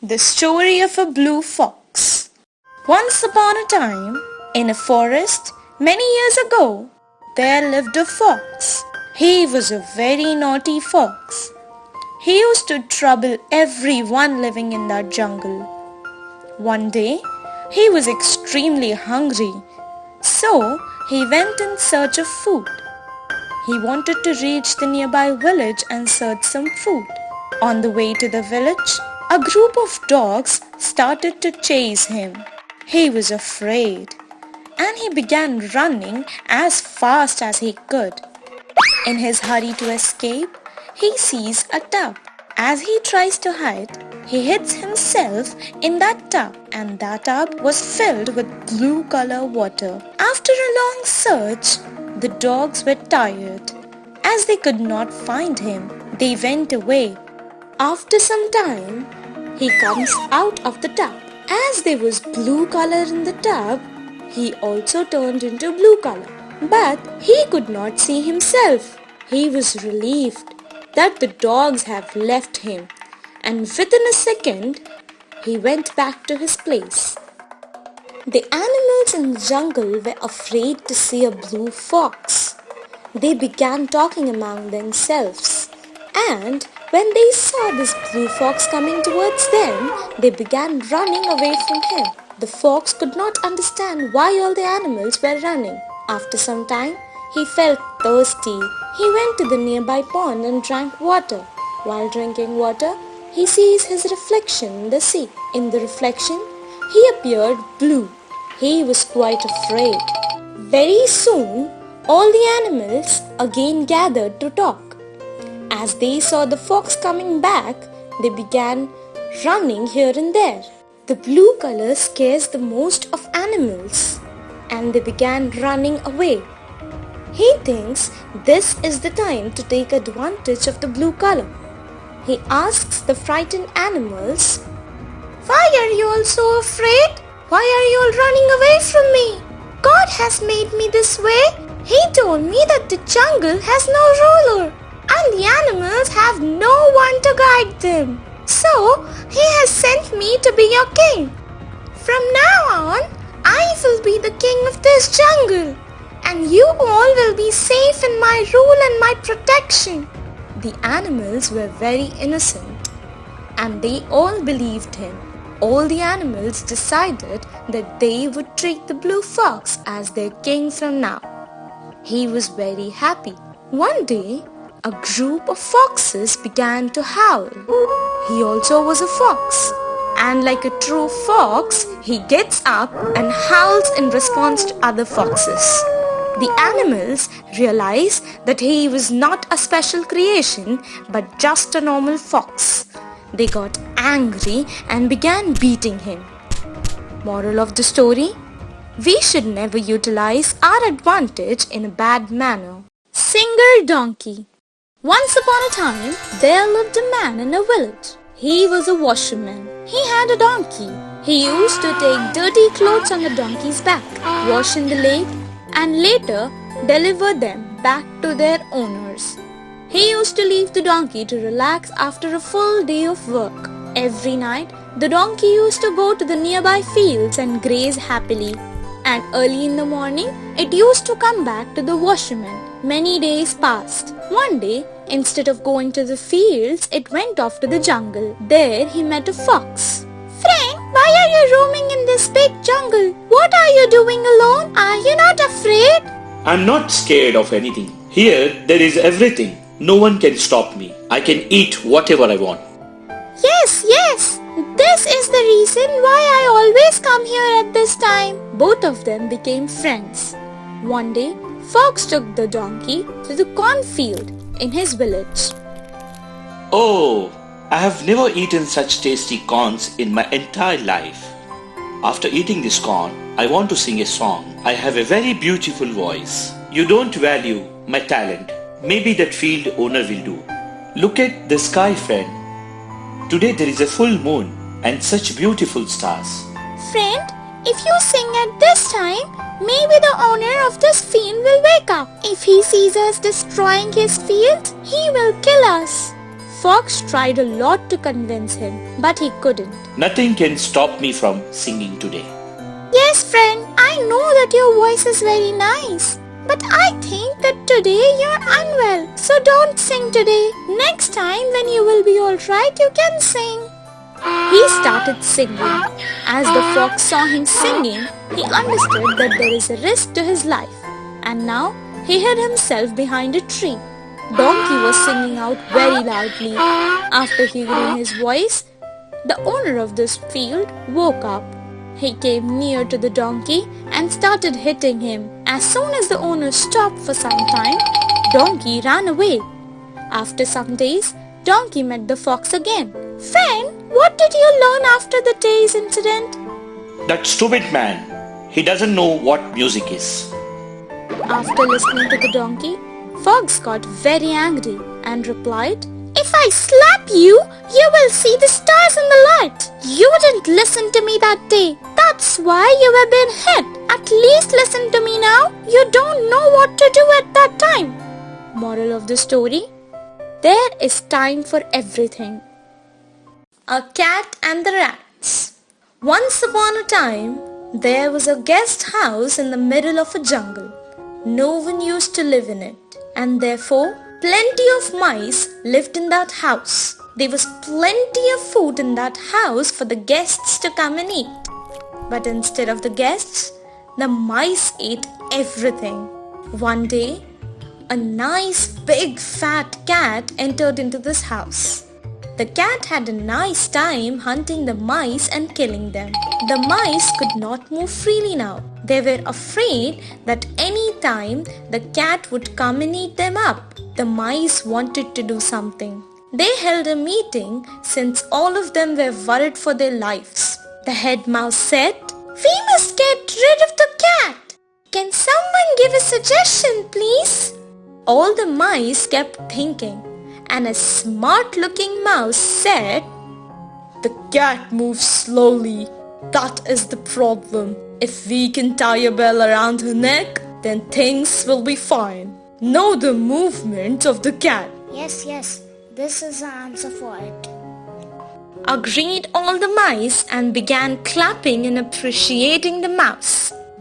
The story of a blue fox. Once upon a time, in a forest, many years ago, there lived a fox. He was a very naughty fox. He used to trouble everyone living in that jungle. One day, he was extremely hungry, so he went in search of food. He wanted to reach the nearby village and search some food. On the way to the village, a group of dogs started to chase him. He was afraid, and he began running as fast as he could. In his hurry to escape, he sees a tub. As he tries to hide, he hits himself in that tub, and that tub was filled with blue color water. After a long search, the dogs were tired. As they could not find him, they went away. After some time, he comes out of the tub. As there was blue color in the tub, he also turned into blue color. But he could not see himself. He was relieved that the dogs have left him, and within a second, he went back to his place. The animals in the jungle were afraid to see a blue fox. They began talking among themselves, and when they saw this blue fox coming towards them, they began running away from him. The fox could not understand why all the animals were running. After some time, he felt thirsty. He went to the nearby pond and drank water. While drinking water, he sees his reflection in the sea. In the reflection, he appeared blue. He was quite afraid. Very soon, all the animals again gathered to talk. As they saw the fox coming back, they began running here and there. The blue color scares the most of animals, and they began running away. He thinks this is the time to take advantage of the blue color. He asks the frightened animals, "Why are you all so afraid? Why are you all running away from me? God has made me this way. He told me that the jungle has no ruler, and the animals have no one to guide them. So, he has sent me to be your king. From now on, I will be the king of this jungle, and you all will be safe in my rule and my protection." The animals were very innocent, and they all believed him. All the animals decided that they would treat the blue fox as their king from now. He was very happy. One day, a group of foxes began to howl. He also was a fox, and like a true fox, he gets up and howls in response to other foxes. The animals realized that he was not a special creation but just a normal fox. They got angry and began beating him. Moral of the story: we should never utilize our advantage in a bad manner. Singer Donkey. Once upon a time, there lived a man in a village. He was a washerman. He had a donkey. He used to take dirty clothes on the donkey's back, wash in the lake, and later deliver them back to their owners. He used to leave the donkey to relax after a full day of work. Every night, the donkey used to go to the nearby fields and graze happily. And early in the morning, it used to come back to the washerman. Many days passed. One day, instead of going to the fields, it went off to the jungle. There, he met a fox. "Friend, why are you roaming in this big jungle? What are you doing alone? Are you not afraid?" I'm not scared of anything. Here, there is everything. No one can stop me. I can eat whatever I want. Yes. This is the reason why I always come here at this time. Both of them became friends. One day, Fox took the donkey to the cornfield in his village. Oh, I have never eaten such tasty corns in my entire life. After eating this corn, I want to sing a song. I have a very beautiful voice. You don't value my talent. Maybe that field owner will do. Look at the sky, friend. Today there is a full moon and such beautiful stars. Friend, if you sing at this time, maybe the owner of this field will wake up. If he sees us destroying his field, he will kill us. fox tried a lot to convince him, but he couldn't. Nothing can stop me from singing today. Yes, friend, I know that your voice is very nice. But I think that today you're unwell, so don't sing today. Next time when you will be alright, you can sing. He started singing. As the fox saw him singing, he understood that there is a risk to his life. And now he hid himself behind a tree. Donkey was singing out very loudly. After hearing his voice, the owner of this field woke up. He came near to the donkey and started hitting him. As soon as the owner stopped for some time, Donkey ran away. After some days, Donkey met the fox again. Friend, what did you learn after the day's incident? That stupid man, he doesn't know what music is. After listening to the donkey, Fox got very angry and replied, If I slap you, you will see the stars in the light. You didn't listen to me that day. That's why you have been hit. At least listen to me now. You don't know what to do at that time. Moral of the story: there is time for everything. A cat and the rats. Once upon a time, there was a guest house in the middle of a jungle. No one used to live in it, and therefore plenty of mice lived in that house. There was plenty of food in that house for the guests to come and eat. But instead of the guests, the mice ate everything. One day, a nice big fat cat entered into this house. The cat had a nice time hunting the mice and killing them. The mice could not move freely now. They were afraid that any time the cat would come and eat them up. The mice wanted to do something. They held a meeting since all of them were worried for their lives. The head mouse said, "We must get rid of the cat. Can someone give a suggestion, please?" All the mice kept thinking, and a smart-looking mouse said, "The cat moves slowly. That is the problem. If we can tie a bell around her neck, then things will be fine. Know the movement of the cat." Yes, this is the answer for it. Agreed all the mice and began clapping and appreciating the mouse.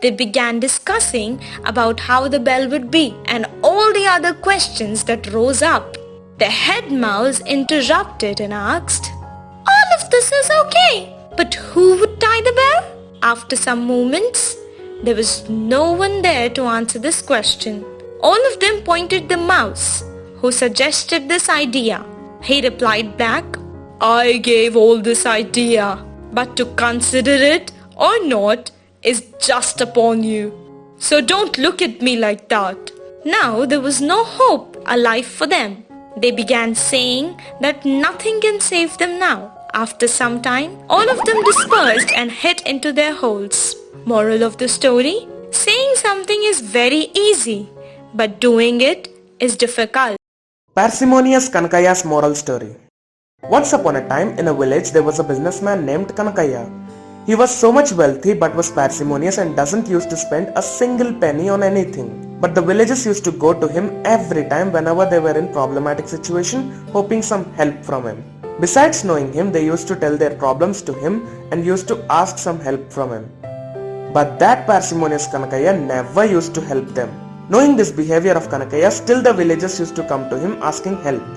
They began discussing about how the bell would be and all the other questions that rose up. The head mouse interrupted and asked, "All of this is okay, but who would tie the bell?" After some moments, there was no one there to answer this question. All of them pointed the mouse, who suggested this idea. He replied back, "I gave all this idea, but to consider it or not is just upon you. So don't look at me like that." Now there was no hope alive for them. They began saying that nothing can save them now. After some time, all of them dispersed and hid into their holes. Moral of the story: saying something is very easy, but doing it is difficult. Parsimonious Kanakaya's moral story. Once upon a time, in a village, there was a businessman named Kanakaya. He was so much wealthy but was parsimonious and doesn't used to spend a single penny on anything. But the villagers used to go to him every time whenever they were in problematic situation, hoping some help from him. Besides knowing him, they used to tell their problems to him and used to ask some help from him. But that parsimonious Kanakaya never used to help them. Knowing this behavior of Kanakaya, still the villagers used to come to him asking help.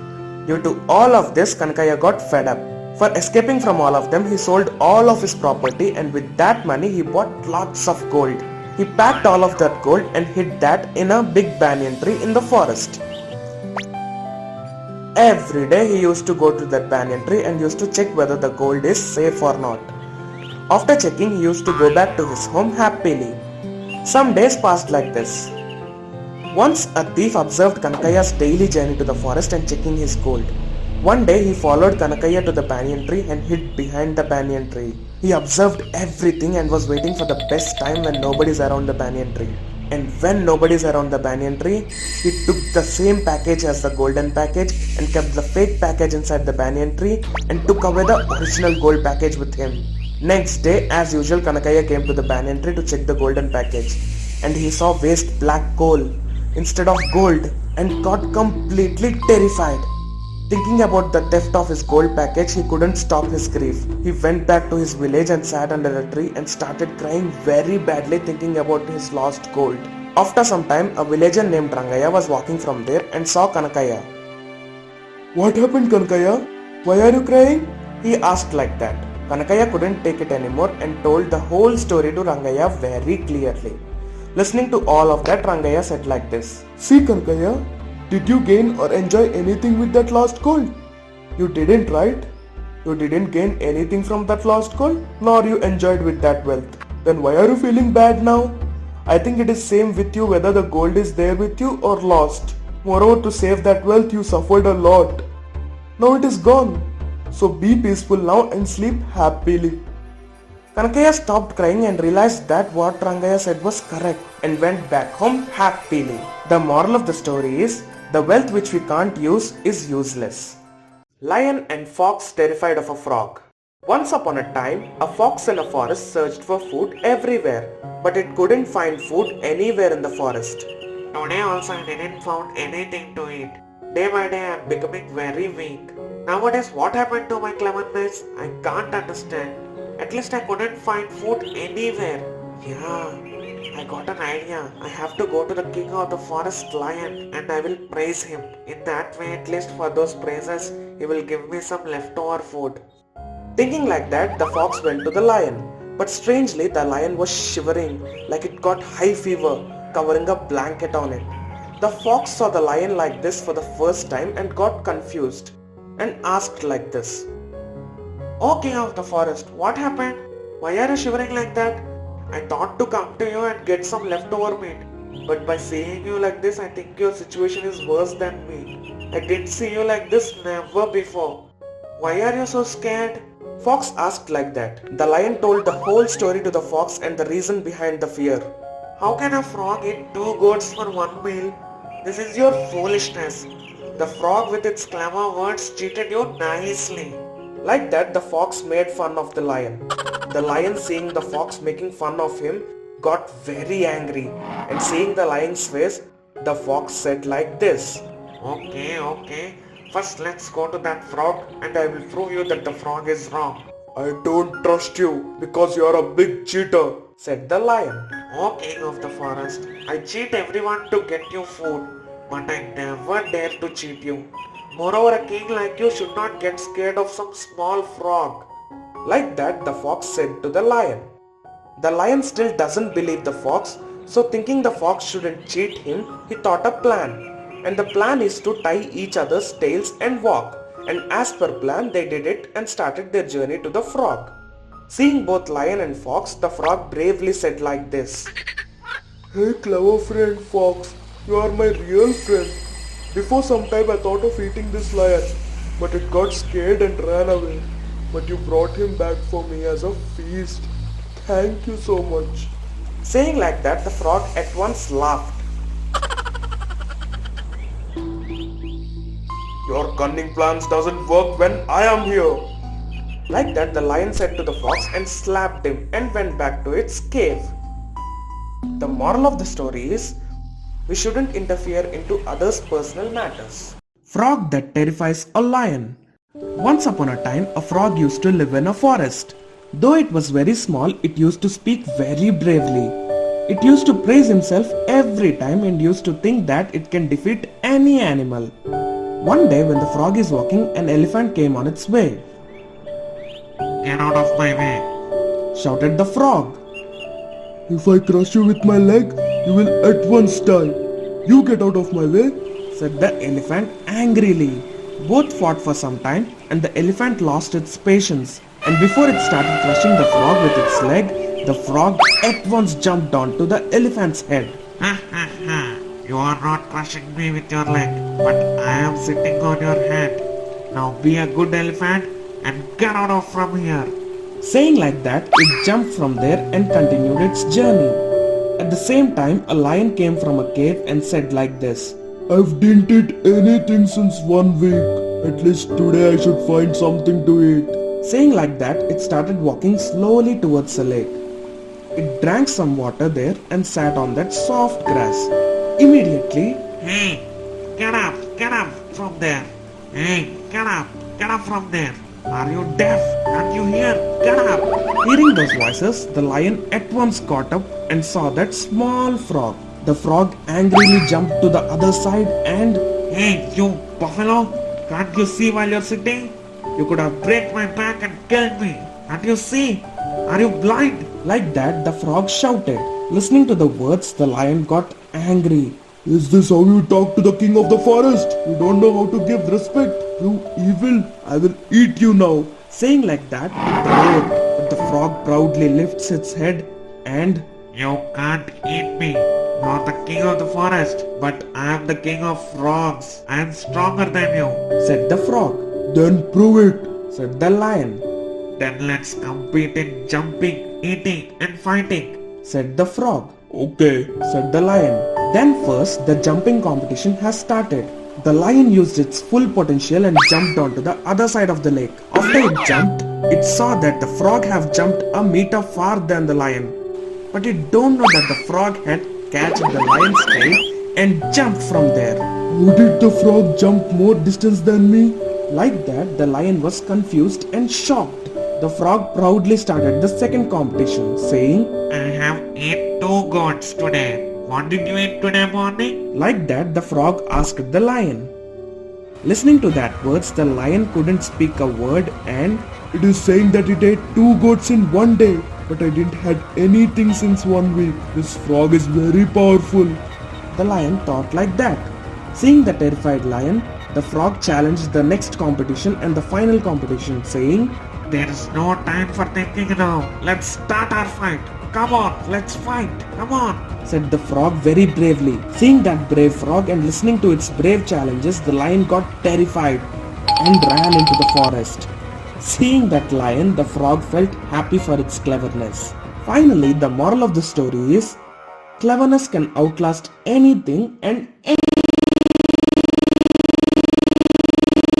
Due to all of this, Kanakaya got fed up. For escaping from all of them, he sold all of his property, and with that money he bought lots of gold. He packed all of that gold and hid that in a big banyan tree in the forest. Every day he used to go to that banyan tree and used to check whether the gold is safe or not. After checking, he used to go back to his home happily. Some days passed like this. Once a thief observed Kanakaya's daily journey to the forest and checking his gold. One day he followed Kanakaya to the banyan tree and hid behind the banyan tree. He observed everything and was waiting for the best time when nobody is around the banyan tree. And when nobody is around the banyan tree, he took the same package as the golden package and kept the fake package inside the banyan tree and took away the original gold package with him. Next day, as usual, Kanakaya came to the banyan tree to check the golden package, and he saw waste black coal instead of gold and got completely terrified. Thinking about the theft of his gold package, he couldn't stop his grief. He went back to his village and sat under a tree and started crying very badly thinking about his lost gold. After some time, a villager named Rangaya was walking from there and saw Kanakaya. "What happened, Kanakaya? Why are you crying?" he asked like that. Kanakaya couldn't take it anymore and told the whole story to Rangaya very clearly. Listening to all of that, Rangaya said like this. "See, Kanakaya, did you gain or enjoy anything with that lost gold? You didn't, right? You didn't gain anything from that lost gold, nor you enjoyed with that wealth. Then why are you feeling bad now? I think it is same with you whether the gold is there with you or lost. Moreover, to save that wealth you suffered a lot. Now it is gone. So be peaceful now and sleep happily." Kanakaya stopped crying and realized that what Rangaya said was correct and went back home happily. The moral of the story is, the wealth which we can't use is useless. Lion and fox terrified of a frog. Once upon a time, a fox in a forest searched for food everywhere, but it couldn't find food anywhere in the forest. "Today also I didn't found anything to eat. Day by day I am becoming very weak. Nowadays what happened to my cleverness? I can't understand. At least I couldn't find food anywhere. Yeah, I got an idea. I have to go to the king of the forest lion and I will praise him. In that way, at least for those praises, he will give me some leftover food." Thinking like that, the fox went to the lion. But strangely, the lion was shivering like it got high fever, covering a blanket on it. The fox saw the lion like this for the first time and got confused and asked like this. "Oh, king of the forest, what happened? Why are you shivering like that? I thought to come to you and get some leftover meat. But by seeing you like this, I think your situation is worse than me. I didn't see you like this never before. Why are you so scared?" Fox asked like that. The lion told the whole story to the fox and the reason behind the fear. "How can a frog eat 2 goats for 1 meal? This is your foolishness. The frog with its clever words cheated you nicely." Like that, the fox made fun of the lion. The lion, seeing the fox making fun of him, got very angry, and seeing the lion's face, the fox said like this. Okay. First let's go to that frog and I will prove you that the frog is wrong." "I don't trust you because you are a big cheater," said the lion. "Oh, king of the forest, I cheat everyone to get you food, but I never dare to cheat you. Moreover, a king like you should not get scared of some small frog." Like that, the fox said to the lion. The lion still doesn't believe the fox, so thinking the fox shouldn't cheat him, he thought a plan. And the plan is to tie each other's tails and walk. And as per plan, they did it and started their journey to the frog. Seeing both lion and fox, the frog bravely said like this. "Hey clever friend fox, you are my real friend. Before some time I thought of eating this lion, but it got scared and ran away. But you brought him back for me as a feast. Thank you so much." Saying like that, the frog at once laughed. "Your cunning plans doesn't work when I am here." Like that, the lion said to the fox and slapped him and went back to its cave. The moral of the story is, we shouldn't interfere into others' personal matters. Frog that terrifies a lion. Once upon a time, a frog used to live in a forest. Though it was very small, it used to speak very bravely. It used to praise himself every time and used to think that it can defeat any animal. One day when the frog is walking, an elephant came on its way. "Get out of my way," shouted the frog. "If I crush you with my leg, you will at once die. You get out of my way," said the elephant angrily. Both fought for some time and the elephant lost its patience. And before it started crushing the frog with its leg, the frog at once jumped onto the elephant's head. "Ha ha ha! You are not crushing me with your leg, but I am sitting on your head. Now be a good elephant and get out of from here." Saying like that, it jumped from there and continued its journey. At the same time, a lion came from a cave and said like this. "I've didn't eat anything since 1 week. At least today I should find something to eat." Saying like that, it started walking slowly towards a lake. It drank some water there and sat on that soft grass. Immediately, "Hey, get up from there. Hey, get up from there. Are you deaf? Can't you hear? Get up. Hearing those voices, the lion at once got up and saw that small frog. The frog angrily jumped to the other side and Hey, you buffalo. Can't you see while you're sitting? You could have break my back and killed me. Can't you see? Are you blind? like that the frog shouted. Listening to the words, the lion got angry. Is this how you talk to the king of the forest? You don't know how to give respect. You evil, I will eat you now. Saying like that, it roared, but the frog proudly lifts its head and You can't eat me. You're the king of the forest, but I am the king of frogs. I am stronger than you. said the frog. Then prove it, said the lion. Then let's compete in jumping, eating, and fighting. Said the frog. Okay, said the lion. Then first the jumping competition has started. The lion used its full potential and jumped onto the other side of the lake. After it jumped, it saw that the frog have jumped a meter far than the lion. But it don't know that the frog had catched the lion's tail and jumped from there. How did the frog jump more distance than me? Like that, the lion was confused and shocked. The frog proudly started the second competition, saying, I have ate 2 goats today. What did you eat today morning? like that, the frog asked the lion. Listening to that words, the lion couldn't speak a word and it is saying that it ate 2 goats in one day, but I didn't had anything since 1 week. This frog is very powerful. The lion thought like that. Seeing the terrified lion, the frog challenged the next competition and the final competition, saying, There is no time for thinking now. Let's start our fight. Come on, let's fight. Come on. said the frog very bravely. Seeing that brave frog and listening to its brave challenges, the lion got terrified and ran into the forest. Seeing that lion, the frog felt happy for its cleverness. Finally, the moral of the story is, cleverness can outlast anything and